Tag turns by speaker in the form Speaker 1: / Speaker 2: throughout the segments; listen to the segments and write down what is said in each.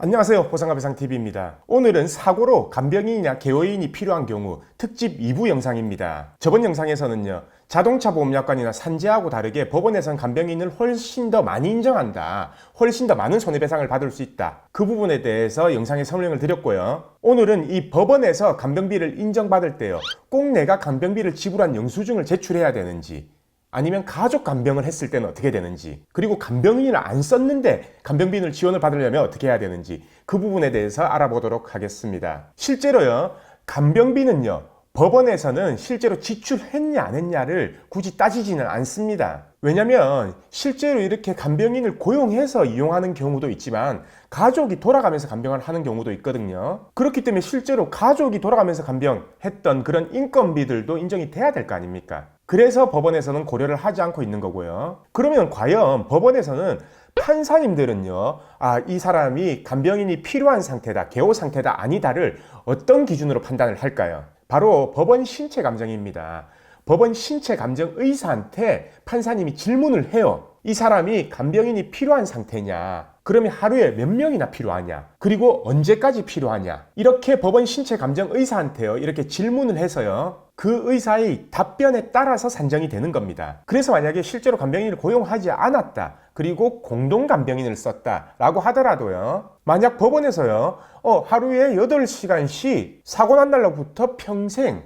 Speaker 1: 안녕하세요, 보상가배상TV입니다. 오늘은 사고로 간병인이나 개호인이 필요한 경우 특집 2부 영상입니다. 저번 영상에서는요, 자동차 보험약관이나 산재하고 다르게 법원에선 간병인을 훨씬 더 많이 인정한다, 훨씬 더 많은 손해배상을 받을 수 있다, 그 부분에 대해서 영상에 설명을 드렸고요. 오늘은 이 법원에서 간병비를 인정받을 때요, 꼭 내가 간병비를 지불한 영수증을 제출해야 되는지, 아니면 가족 간병을 했을 때는 어떻게 되는지, 그리고 간병인을 안 썼는데 간병비를 지원을 받으려면 어떻게 해야 되는지, 그 부분에 대해서 알아보도록 하겠습니다. 실제로요, 간병비는요, 법원에서는 실제로 지출했냐 안 했냐를 굳이 따지지는 않습니다. 왜냐면 실제로 이렇게 간병인을 고용해서 이용하는 경우도 있지만 가족이 돌아가면서 간병을 하는 경우도 있거든요. 그렇기 때문에 실제로 가족이 돌아가면서 간병했던 그런 인건비들도 인정이 돼야 될 거 아닙니까? 그래서 법원에서는 고려를 하지 않고 있는 거고요. 그러면 과연 법원에서는 판사님들은요, 이 사람이 간병인이 필요한 상태다, 개호 상태다, 아니다를 어떤 기준으로 판단을 할까요? 바로 법원 신체 감정입니다. 법원 신체 감정 의사한테 판사님이 질문을 해요. 이 사람이 간병인이 필요한 상태냐? 그러면 하루에 몇 명이나 필요하냐? 그리고 언제까지 필요하냐? 이렇게 법원 신체 감정 의사한테요, 이렇게 질문을 해서요, 그 의사의 답변에 따라서 산정이 되는 겁니다. 그래서 만약에 실제로 간병인을 고용하지 않았다, 그리고 공동 간병인을 썼다라고 하더라도요, 만약 법원에서요, 하루에 8시간씩 사고 난 날로부터 평생,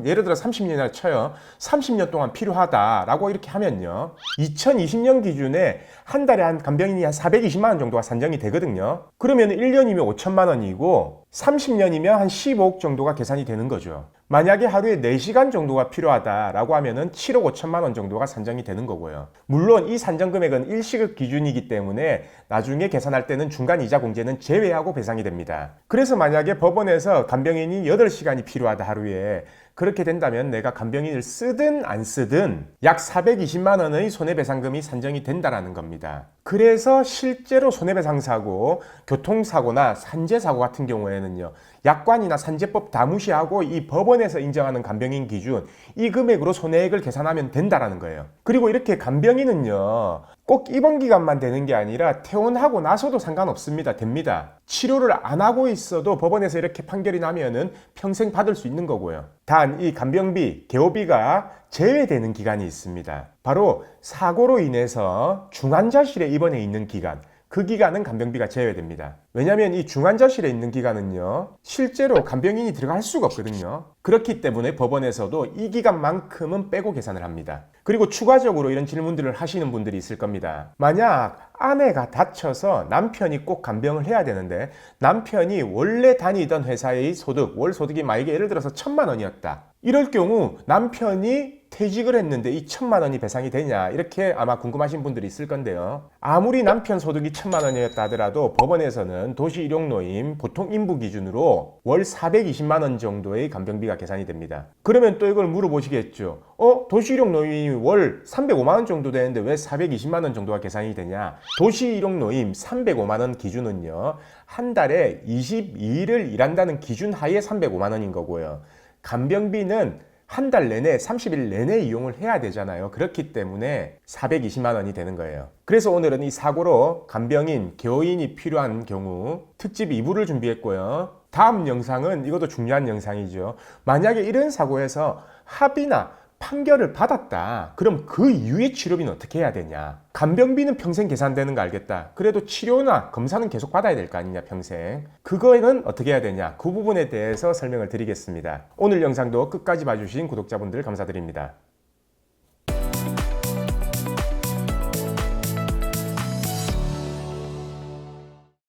Speaker 1: 예를 들어 30년이라 쳐요. 30년 동안 필요하다라고 이렇게 하면요, 2020년 기준에 한 달에 한 간병인이 한 420만 원 정도가 산정이 되거든요. 그러면 1년이면 5천만 원이고 30년이면 한 15억 정도가 계산이 되는 거죠. 만약에 하루에 4시간 정도가 필요하다라고 하면은 7억 5천만 원 정도가 산정이 되는 거고요. 물론 이 산정 금액은 일시급 기준이기 때문에 나중에 계산할 때는 중간 이자 공제는 제외하고 배상이 됩니다. 그래서 만약에 법원에서 간병인이 8시간이 필요하다 하루에, 그렇게 된다면 내가 간병인을 쓰든 안 쓰든 약 420만 원의 손해배상금이 산정이 된다라는 겁니다. 그래서 실제로 손해배상사고, 교통사고나 산재사고 같은 경우에는요, 약관이나 산재법 다 무시하고 이 법원에서 인정하는 간병인 기준, 이 금액으로 손해액을 계산하면 된다라는 거예요. 그리고 이렇게 간병인은요, 꼭 입원 기간만 되는 게 아니라 퇴원하고 나서도 상관없습니다. 됩니다. 치료를 안 하고 있어도 법원에서 이렇게 판결이 나면은 평생 받을 수 있는 거고요. 단 이 간병비, 개호비가 제외되는 기간이 있습니다. 바로 사고로 인해서 중환자실에 입원해 있는 기간, 그 기간은 간병비가 제외됩니다. 왜냐하면 이 중환자실에 있는 기간은요, 실제로 간병인이 들어갈 수가 없거든요. 그렇기 때문에 법원에서도 이 기간만큼은 빼고 계산을 합니다. 그리고 추가적으로 이런 질문들을 하시는 분들이 있을 겁니다. 만약 아내가 다쳐서 남편이 꼭 간병을 해야 되는데 남편이 원래 다니던 회사의 소득, 월 소득이 만약에 예를 들어서 1,000만 원이었다. 이럴 경우 남편이 퇴직을 했는데 이 1,000만 원이 배상이 되냐, 이렇게 아마 궁금하신 분들이 있을 건데요. 아무리 남편 소득이 1,000만 원이었다 하더라도 법원에서는 도시일용노임 보통 인부 기준으로 월 420만 원 정도의 간병비가 계산이 됩니다. 그러면 또 이걸 물어보시겠죠. 도시일용노임이 월 305만 원 정도 되는데 왜 420만 원 정도가 계산이 되냐? 도시일용노임 305만 원 기준은요, 한 달에 22일을 일한다는 기준 하에 305만 원인 거고요. 간병비는 한 달 내내 30일 내내 이용을 해야 되잖아요. 그렇기 때문에 420만 원이 되는 거예요. 그래서 오늘은 이 사고로 간병인, 개호인이 필요한 경우 특집 2부를 준비했고요. 다음 영상은 이것도 중요한 영상이죠. 만약에 이런 사고에서 합의나 판결을 받았다. 그럼 그 이후에 치료비는 어떻게 해야 되냐? 간병비는 평생 계산되는 거 알겠다. 그래도 치료나 검사는 계속 받아야 될 거 아니냐, 평생. 그거는 어떻게 해야 되냐? 그 부분에 대해서 설명을 드리겠습니다. 오늘 영상도 끝까지 봐주신 구독자분들 감사드립니다.